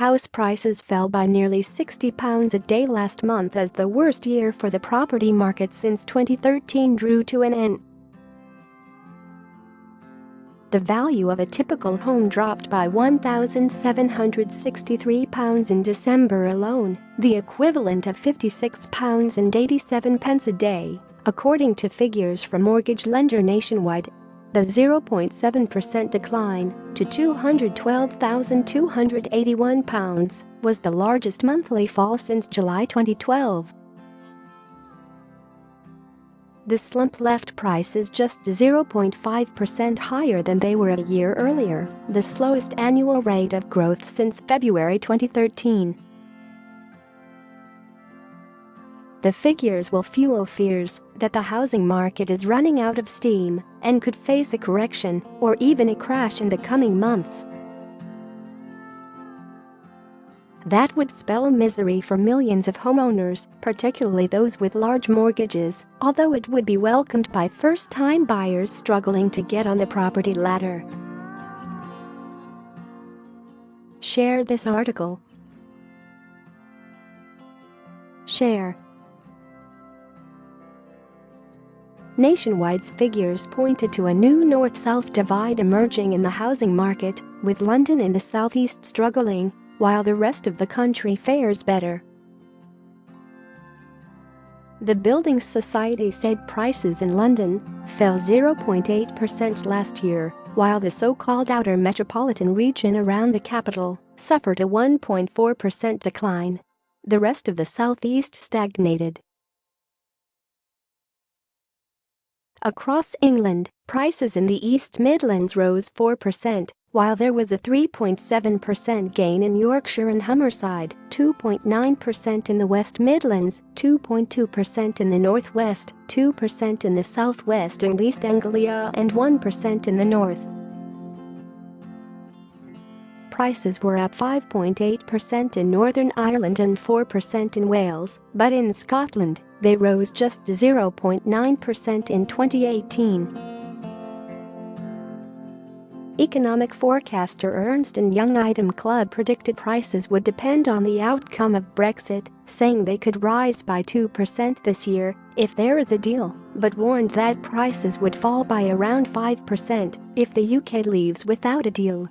House prices fell by nearly £60 a day last month as the worst year for the property market since 2013 drew to an end. The value of a typical home dropped by £1,763 in December alone, the equivalent of £56.87 a day, according to figures from mortgage lender Nationwide. The 0.7% decline to £212,281 was the largest monthly fall since July 2012. The slump left prices just 0.5% higher than they were a year earlier, the slowest annual rate of growth since February 2013. The figures will fuel fears that the housing market is running out of steam and could face a correction or even a crash in the coming months. That would spell misery for millions of homeowners, particularly those with large mortgages, although it would be welcomed by first-time buyers struggling to get on the property ladder. Share this article. Share. Nationwide's figures pointed to a new north-south divide emerging in the housing market, with London and the southeast struggling, while the rest of the country fares better. The Building Society said prices in London fell 0.8% last year, while the so-called outer metropolitan region around the capital suffered a 1.4% decline. The rest of the southeast stagnated. Across England, prices in the East Midlands rose 4%, while there was a 3.7% gain in Yorkshire and Humberside, 2.9% in the West Midlands, 2.2% in the North West, 2% in the South West and East Anglia and 1% in the North. Prices were up 5.8% in Northern Ireland and 4% in Wales, but in Scotland, they rose just 0.9% in 2018. Economic forecaster Ernst & Young Item Club predicted prices would depend on the outcome of Brexit, saying they could rise by 2% this year if there is a deal, but warned that prices would fall by around 5% if the UK leaves without a deal.